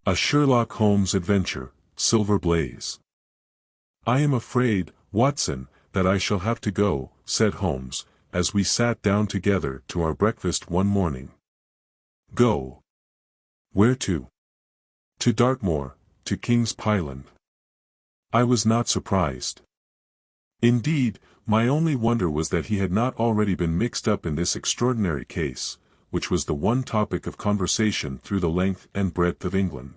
A Sherlock Holmes adventure, Silver Blaze. I am afraid, Watson, that I shall have to go, said Holmes, as we sat down together to our breakfast one morning. Go? Where to? To Dartmoor, to King's Pyland. I was not surprised. Indeed, my only wonder was that he had not already been mixed up in this extraordinary case, which was the one topic of conversation through the length and breadth of England.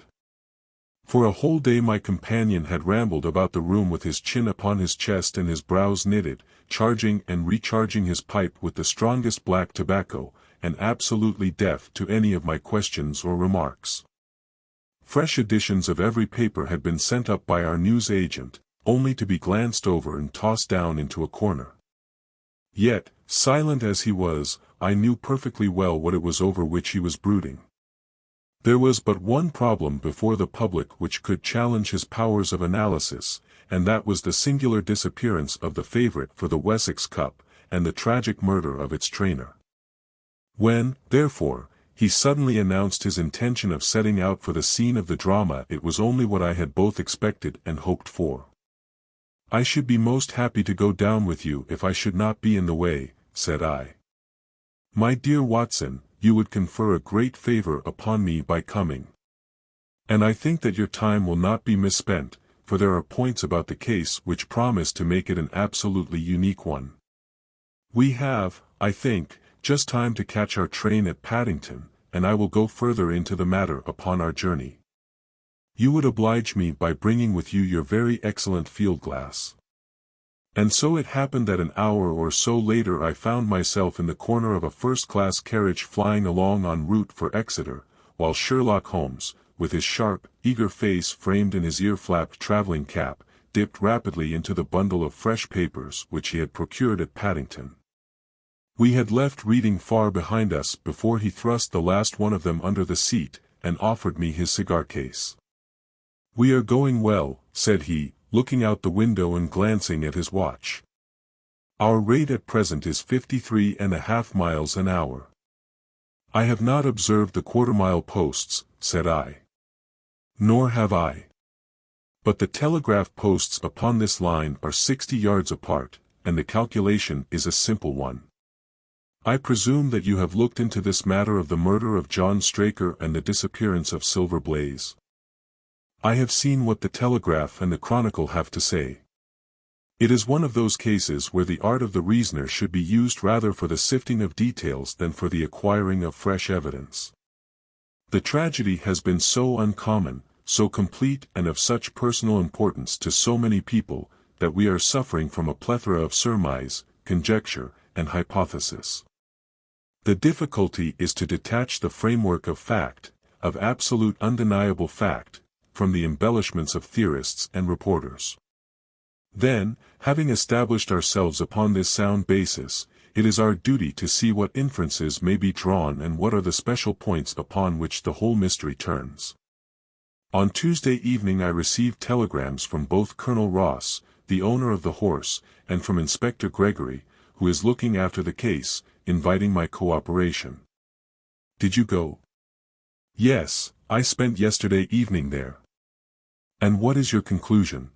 For a whole day my companion had rambled about the room with his chin upon his chest and his brows knitted, charging and recharging his pipe with the strongest black tobacco, and absolutely deaf to any of my questions or remarks. Fresh editions of every paper had been sent up by our news agent, only to be glanced over and tossed down into a corner. Yet, silent as he was, I knew perfectly well what it was over which he was brooding. There was but one problem before the public which could challenge his powers of analysis, and that was the singular disappearance of the favorite for the Wessex Cup, and the tragic murder of its trainer. When, therefore, he suddenly announced his intention of setting out for the scene of the drama, it was only what I had both expected and hoped for. "I should be most happy to go down with you if I should not be in the way," said I. "My dear Watson, you would confer a great favor upon me by coming. And I think that your time will not be misspent, for there are points about the case which promise to make it an absolutely unique one. We have, I think, just time to catch our train at Paddington, and I will go further into the matter upon our journey. You would oblige me by bringing with you your very excellent field-glass." And so it happened that an hour or so later I found myself in the corner of a first-class carriage flying along en route for Exeter, while Sherlock Holmes, with his sharp, eager face framed in his ear-flapped travelling cap, dipped rapidly into the bundle of fresh papers which he had procured at Paddington. We had left reading far behind us before he thrust the last one of them under the seat, and offered me his cigar-case. "We are going well," said he, looking out the window and glancing at his watch. "Our rate at present is 53.5 miles an hour. "I have not observed the quarter-mile posts," said I. "Nor have I. But the telegraph posts upon this line are 60 yards apart, and the calculation is a simple one. I presume that you have looked into this matter of the murder of John Straker and the disappearance of Silver Blaze. I have seen what the Telegraph and the Chronicle have to say. It is one of those cases where the art of the reasoner should be used rather for the sifting of details than for the acquiring of fresh evidence. The tragedy has been so uncommon, so complete and of such personal importance to so many people, that we are suffering from a plethora of surmise, conjecture, and hypothesis. The difficulty is to detach the framework of fact, of absolute undeniable fact, from the embellishments of theorists and reporters. Then, having established ourselves upon this sound basis, it is our duty to see what inferences may be drawn and what are the special points upon which the whole mystery turns. On Tuesday evening I received telegrams from both Colonel Ross, the owner of the horse, and from Inspector Gregory, who is looking after the case, inviting my cooperation. Did you go? Yes, I spent yesterday evening there. And what is your conclusion?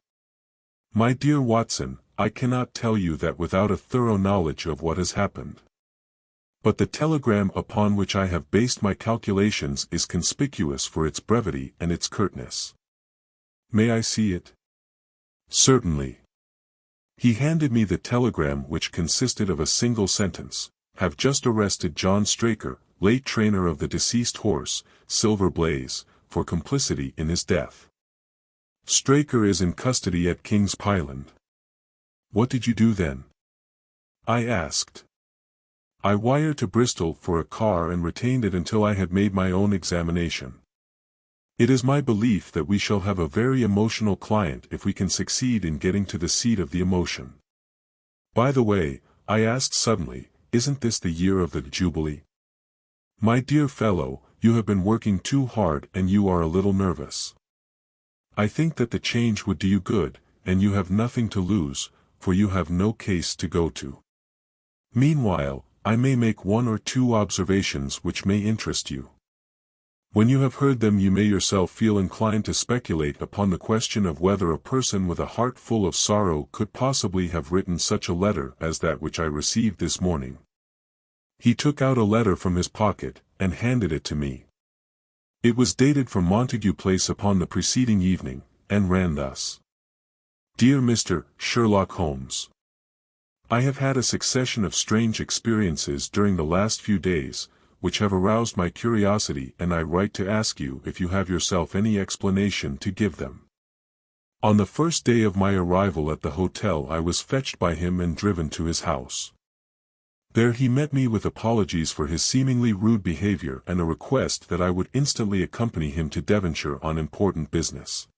My dear Watson, I cannot tell you that without a thorough knowledge of what has happened. But the telegram upon which I have based my calculations is conspicuous for its brevity and its curtness. May I see it? Certainly. He handed me the telegram, which consisted of a single sentence: "Have just arrested John Straker, late trainer of the deceased horse, Silver Blaze, for complicity in his death. Straker is in custody at King's Pyland." "What did you do then?" I asked. "I wired to Bristol for a car and retained it until I had made my own examination. It is my belief that we shall have a very emotional client if we can succeed in getting to the seat of the emotion. By the way," I asked suddenly, "isn't this the year of the Jubilee? My dear fellow, you have been working too hard and you are a little nervous. I think that the change would do you good, and you have nothing to lose, for you have no case to go to. Meanwhile, I may make one or two observations which may interest you. When you have heard them you may yourself feel inclined to speculate upon the question of whether a person with a heart full of sorrow could possibly have written such a letter as that which I received this morning. He took out a letter from his pocket, and handed it to me. It was dated from Montague Place upon the preceding evening, and ran thus. Dear Mr. Sherlock Holmes, I have had a succession of strange experiences during the last few days, which have aroused my curiosity, and I write to ask you if you have yourself any explanation to give them. On the first day of my arrival at the hotel I was fetched by him and driven to his house. There he met me with apologies for his seemingly rude behavior and a request that I would instantly accompany him to Devonshire on important business.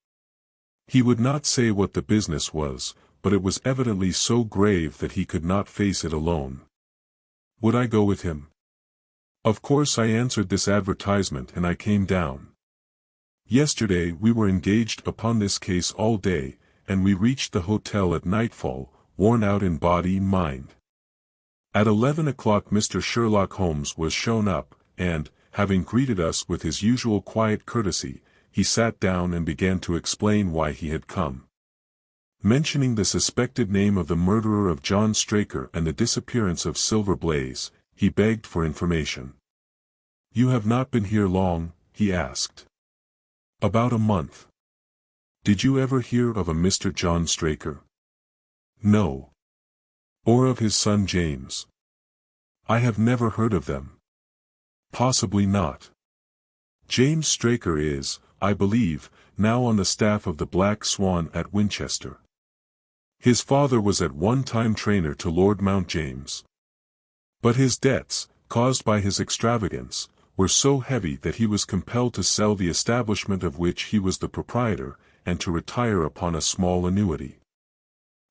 He would not say what the business was, but it was evidently so grave that he could not face it alone. Would I go with him? Of course I answered this advertisement and I came down. Yesterday we were engaged upon this case all day, and we reached the hotel at nightfall, worn out in body and mind. At 11 o'clock Mr. Sherlock Holmes was shown up, and, having greeted us with his usual quiet courtesy, he sat down and began to explain why he had come. Mentioning the suspected name of the murderer of John Straker and the disappearance of Silver Blaze, he begged for information. You have not been here long, he asked. About a month. Did you ever hear of a Mr. John Straker? No. Or of his son James? I have never heard of them. Possibly not. James Straker is, I believe, now on the staff of the Black Swan at Winchester. His father was at one time trainer to Lord Mount James. But his debts, caused by his extravagance, were so heavy that he was compelled to sell the establishment of which he was the proprietor, and to retire upon a small annuity.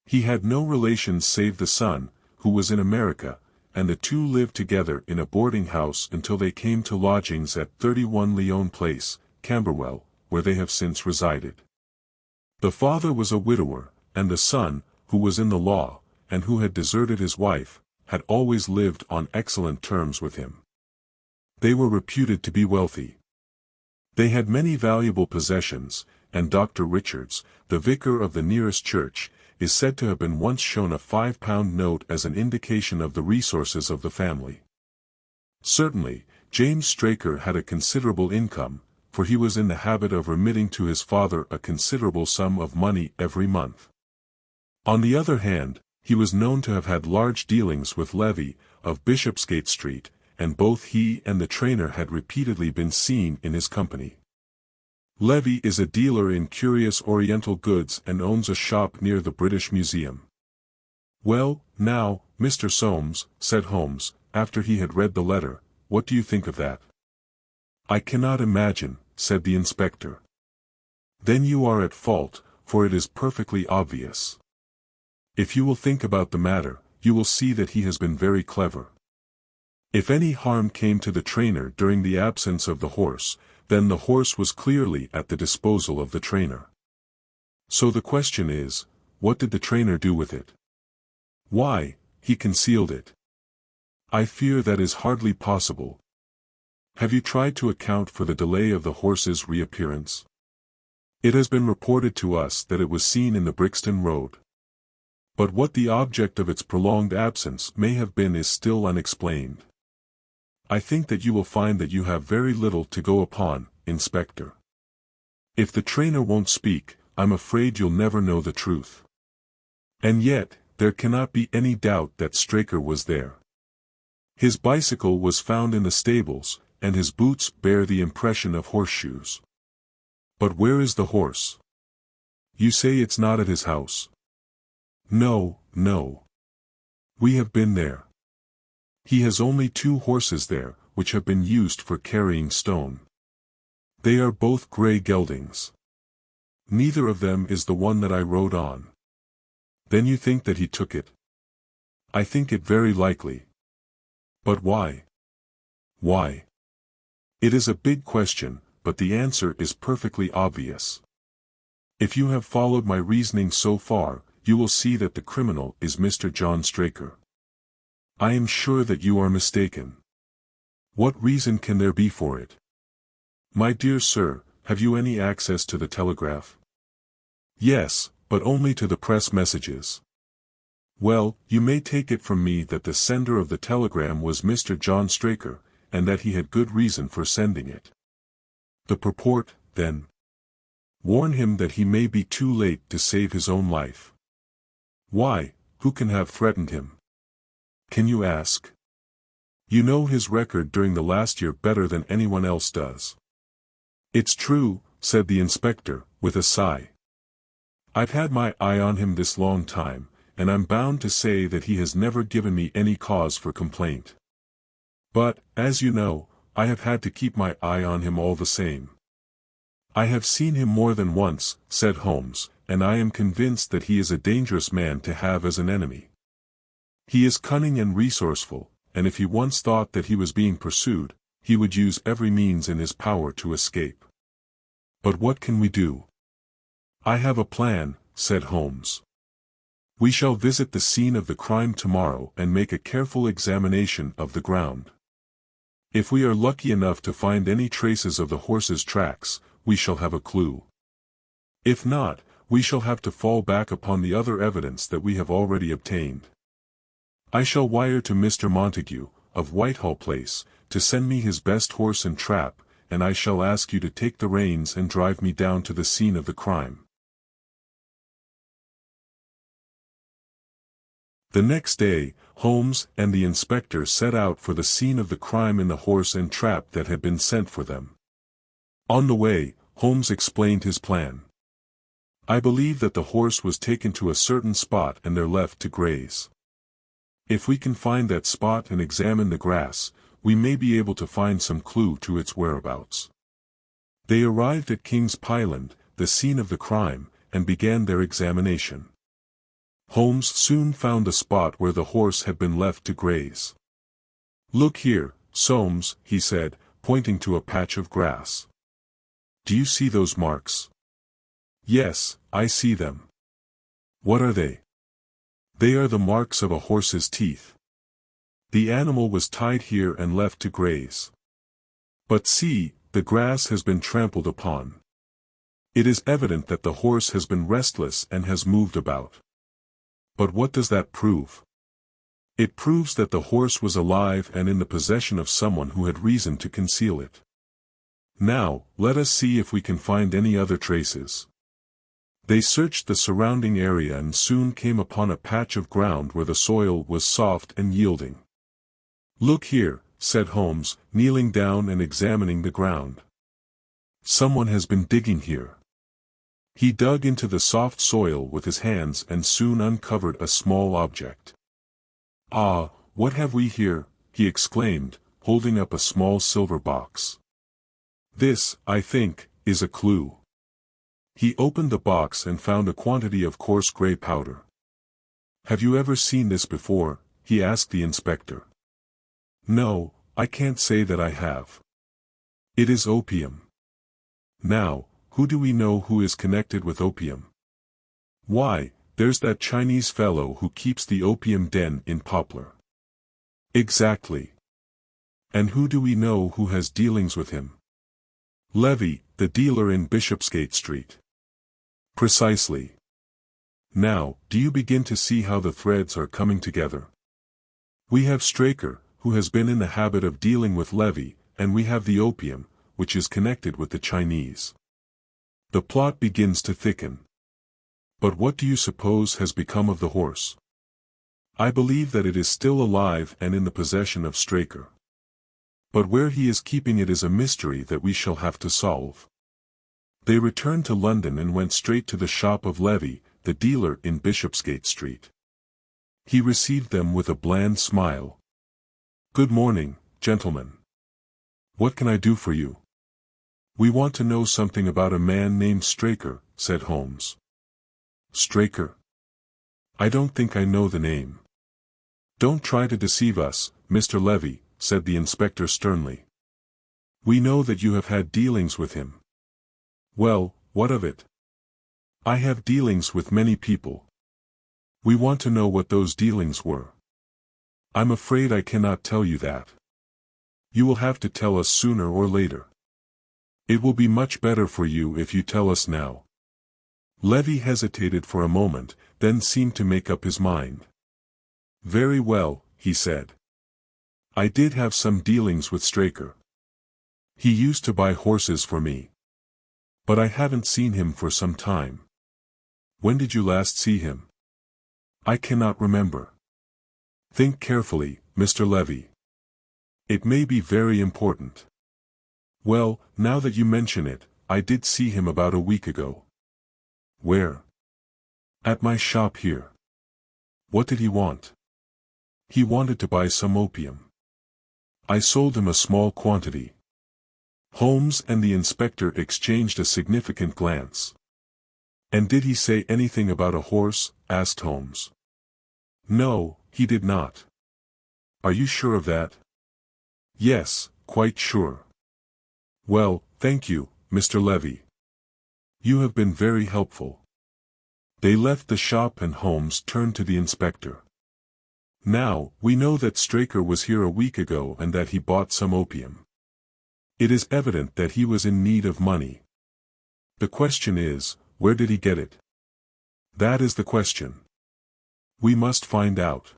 He had no relations save the son, who was in America, and the two lived together in a boarding house until they came to lodgings at 31 Lyon Place, Camberwell, where they have since resided. The father was a widower, and the son, who was in the law, and who had deserted his wife, had always lived on excellent terms with him. They were reputed to be wealthy. They had many valuable possessions, and Dr. Richards, the vicar of the nearest church, is said to have been once shown a £5 note as an indication of the resources of the family. Certainly, James Straker had a considerable income, for he was in the habit of remitting to his father a considerable sum of money every month. On the other hand, he was known to have had large dealings with Levy, of Bishopsgate Street, and both he and the trainer had repeatedly been seen in his company. Levy is a dealer in curious Oriental goods and owns a shop near the British Museum. Well, now, Mr. Soames, said Holmes, after he had read the letter, what do you think of that? I cannot imagine, said the inspector. Then you are at fault, for it is perfectly obvious. If you will think about the matter, you will see that he has been very clever. If any harm came to the trainer during the absence of the horse, then the horse was clearly at the disposal of the trainer. So the question is, what did the trainer do with it? Why, he concealed it. I fear that is hardly possible. Have you tried to account for the delay of the horse's reappearance? It has been reported to us that it was seen in the Brixton Road. But what the object of its prolonged absence may have been is still unexplained. I think that you will find that you have very little to go upon, Inspector. If the trainer won't speak, I'm afraid you'll never know the truth. And yet, there cannot be any doubt that Straker was there. His bicycle was found in the stables, and his boots bear the impression of horseshoes. But where is the horse? You say it's not at his house. No, no. We have been there. He has only 2 horses there, which have been used for carrying stone. They are both grey geldings. Neither of them is the one that I rode on. Then you think that he took it? I think it very likely. But why? Why? It is a big question, but the answer is perfectly obvious. If you have followed my reasoning so far, you will see that the criminal is Mr. John Straker. I am sure that you are mistaken. What reason can there be for it? My dear sir, have you any access to the telegraph? Yes, but only to the press messages. Well, you may take it from me that the sender of the telegram was Mr. John Straker, and that he had good reason for sending it. The purport, then. Warn him that he may be too late to save his own life. Why, who can have threatened him? Can you ask? You know his record during the last year better than anyone else does. It's true, said the inspector, with a sigh. I've had my eye on him this long time, and I'm bound to say that he has never given me any cause for complaint. But, as you know, I have had to keep my eye on him all the same. I have seen him more than once, said Holmes, and I am convinced that he is a dangerous man to have as an enemy. He is cunning and resourceful, and if he once thought that he was being pursued, he would use every means in his power to escape. But what can we do? I have a plan, said Holmes. We shall visit the scene of the crime tomorrow and make a careful examination of the ground. If we are lucky enough to find any traces of the horse's tracks, we shall have a clue. If not, we shall have to fall back upon the other evidence that we have already obtained. I shall wire to Mr. Montague, of Whitehall Place, to send me his best horse and trap, and I shall ask you to take the reins and drive me down to the scene of the crime. The next day, Holmes and the inspector set out for the scene of the crime in the horse and trap that had been sent for them. On the way, Holmes explained his plan. I believe that the horse was taken to a certain spot and there left to graze. If we can find that spot and examine the grass, we may be able to find some clue to its whereabouts. They arrived at King's Pyland, the scene of the crime, and began their examination. Holmes soon found the spot where the horse had been left to graze. Look here, Soames, he said, pointing to a patch of grass. Do you see those marks? Yes, I see them. What are they? They are the marks of a horse's teeth. The animal was tied here and left to graze. But see, the grass has been trampled upon. It is evident that the horse has been restless and has moved about. But what does that prove? It proves that the horse was alive and in the possession of someone who had reason to conceal it. Now, let us see if we can find any other traces. They searched the surrounding area and soon came upon a patch of ground where the soil was soft and yielding. Look here, said Holmes, kneeling down and examining the ground. Someone has been digging here. He dug into the soft soil with his hands and soon uncovered a small object. Ah, what have we here? He exclaimed, holding up a small silver box. This, I think, is a clue. He opened the box and found a quantity of coarse gray powder. Have you ever seen this before? He asked the inspector. No, I can't say that I have. It is opium. Now, who do we know who is connected with opium? Why, there's that Chinese fellow who keeps the opium den in Poplar. Exactly. And who do we know who has dealings with him? Levy, the dealer in Bishopsgate Street. Precisely. Now, do you begin to see how the threads are coming together? We have Straker, who has been in the habit of dealing with Levy, and we have the opium, which is connected with the Chinese. The plot begins to thicken. But what do you suppose has become of the horse? I believe that it is still alive and in the possession of Straker. But where he is keeping it is a mystery that we shall have to solve. They returned to London and went straight to the shop of Levy, the dealer in Bishopsgate Street. He received them with a bland smile. Good morning, gentlemen. What can I do for you? We want to know something about a man named Straker, said Holmes. Straker? I don't think I know the name. Don't try to deceive us, Mr. Levy, said the inspector sternly. We know that you have had dealings with him. Well, what of it? I have dealings with many people. We want to know what those dealings were. I'm afraid I cannot tell you that. You will have to tell us sooner or later. It will be much better for you if you tell us now. Levy hesitated for a moment, then seemed to make up his mind. Very well, he said. I did have some dealings with Straker. He used to buy horses for me. But I haven't seen him for some time. When did you last see him? I cannot remember. Think carefully, Mr. Levy. It may be very important. Well, now that you mention it, I did see him about a week ago. Where? At my shop here. What did he want? He wanted to buy some opium. I sold him a small quantity. Holmes and the inspector exchanged a significant glance. And did he say anything about a horse? Asked Holmes. No, he did not. Are you sure of that? Yes, quite sure. Well, thank you, Mr. Levy. You have been very helpful. They left the shop and Holmes turned to the inspector. Now, we know that Straker was here a week ago and that he bought some opium. It is evident that he was in need of money. The question is, where did he get it? That is the question. We must find out.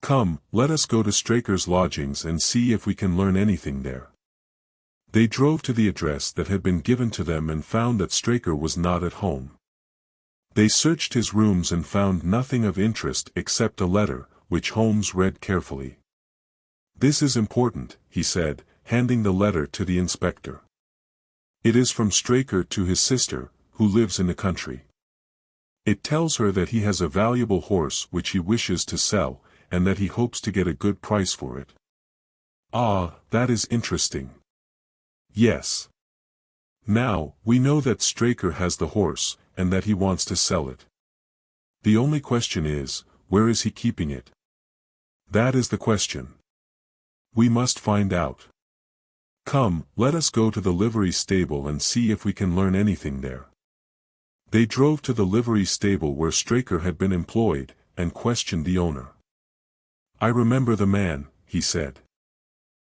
Come, let us go to Straker's lodgings and see if we can learn anything there. They drove to the address that had been given to them and found that Straker was not at home. They searched his rooms and found nothing of interest except a letter, which Holmes read carefully. This is important, he said, handing the letter to the inspector. It is from Straker to his sister, who lives in the country. It tells her that he has a valuable horse which he wishes to sell, and that he hopes to get a good price for it. Ah, that is interesting. Yes. Now, we know that Straker has the horse, and that he wants to sell it. The only question is, where is he keeping it? That is the question. We must find out. Come, let us go to the livery stable and see if we can learn anything there. They drove to the livery stable where Straker had been employed, and questioned the owner. I remember the man, he said.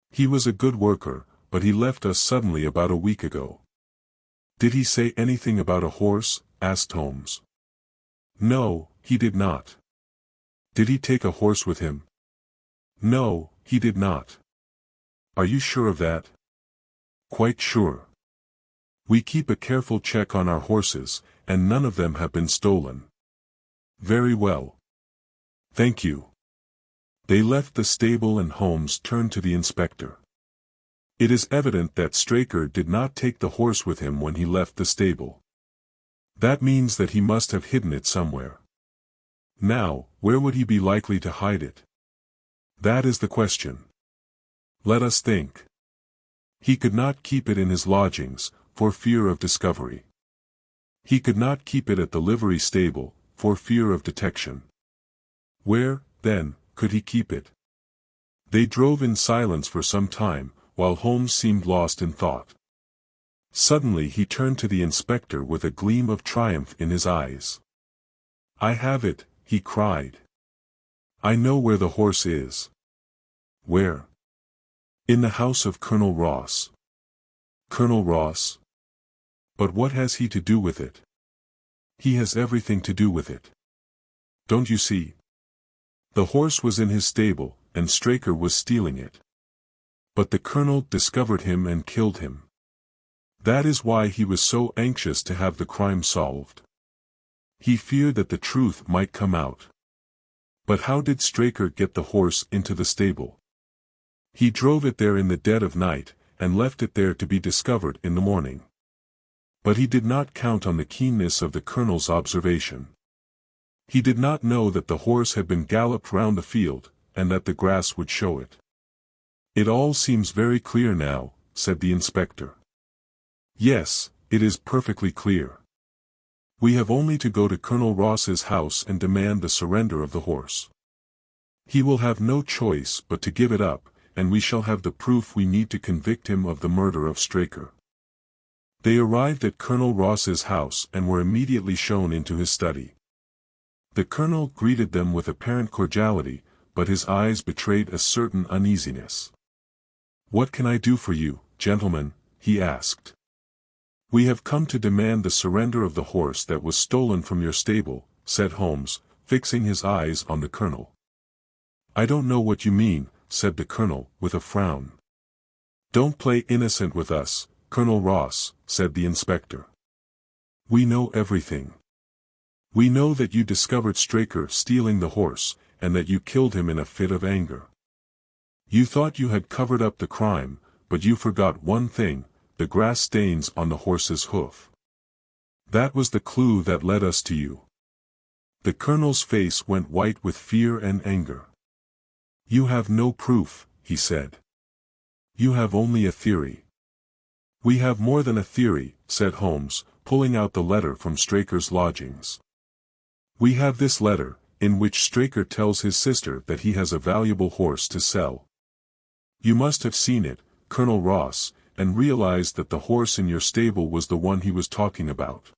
He was a good worker, but he left us suddenly about a week ago. Did he say anything about a horse? Asked Holmes. No, he did not. Did he take a horse with him? No, he did not. Are you sure of that? Quite sure. We keep a careful check on our horses, and none of them have been stolen. Very well. Thank you. They left the stable and Holmes turned to the inspector. It is evident that Straker did not take the horse with him when he left the stable. That means that he must have hidden it somewhere. Now, where would he be likely to hide it? That is the question. Let us think. He could not keep it in his lodgings, for fear of discovery. He could not keep it at the livery stable, for fear of detection. Where, then, could he keep it? They drove in silence for some time, while Holmes seemed lost in thought. Suddenly he turned to the inspector with a gleam of triumph in his eyes. I have it, he cried. I know where the horse is. Where? In the house of Colonel Ross. Colonel Ross? But what has he to do with it? He has everything to do with it. Don't you see? The horse was in his stable, and Straker was stealing it. But the colonel discovered him and killed him. That is why he was so anxious to have the crime solved. He feared that the truth might come out. But how did Straker get the horse into the stable? He drove it there in the dead of night, and left it there to be discovered in the morning. But he did not count on the keenness of the colonel's observation. He did not know that the horse had been galloped round the field, and that the grass would show it. It all seems very clear now, said the inspector. Yes, it is perfectly clear. We have only to go to Colonel Ross's house and demand the surrender of the horse. He will have no choice but to give it up, and we shall have the proof we need to convict him of the murder of Straker. They arrived at Colonel Ross's house and were immediately shown into his study. The colonel greeted them with apparent cordiality, but his eyes betrayed a certain uneasiness. What can I do for you, gentlemen? He asked. "We have come to demand the surrender of the horse that was stolen from your stable," said Holmes, fixing his eyes on the colonel. "I don't know what you mean," said the colonel, with a frown. "Don't play innocent with us, Colonel Ross," said the inspector. "We know everything. We know that you discovered Straker stealing the horse, and that you killed him in a fit of anger. You thought you had covered up the crime, but you forgot one thing: the grass stains on the horse's hoof. That was the clue that led us to you." The colonel's face went white with fear and anger. "You have no proof," he said. "You have only a theory." "We have more than a theory," said Holmes, pulling out the letter from Straker's lodgings. "We have this letter, in which Straker tells his sister that he has a valuable horse to sell. You must have seen it, Colonel Ross, and realized that the horse in your stable was the one he was talking about.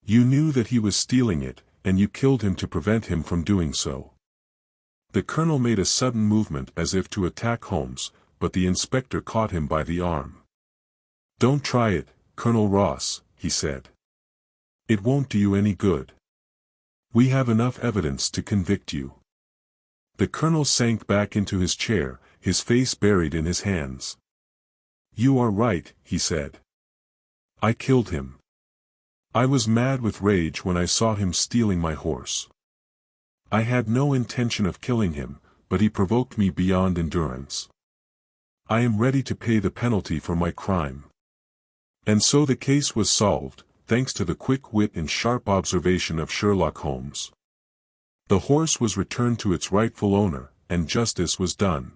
You knew that he was stealing it, and you killed him to prevent him from doing so." The colonel made a sudden movement as if to attack Holmes, but the inspector caught him by the arm. "Don't try it, Colonel Ross," he said. "It won't do you any good. We have enough evidence to convict you." The colonel sank back into his chair, his face buried in his hands. "You are right," he said. "I killed him. I was mad with rage when I saw him stealing my horse. I had no intention of killing him, but he provoked me beyond endurance. I am ready to pay the penalty for my crime." And so the case was solved, thanks to the quick wit and sharp observation of Sherlock Holmes. The horse was returned to its rightful owner, and justice was done.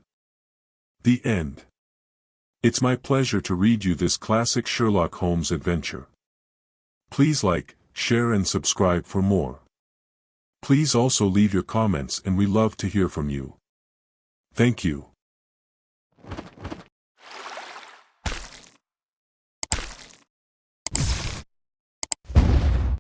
The end. It's my pleasure to read you this classic Sherlock Holmes adventure. Please like, share and subscribe for more. Please also leave your comments, and we love to hear from you. Thank you.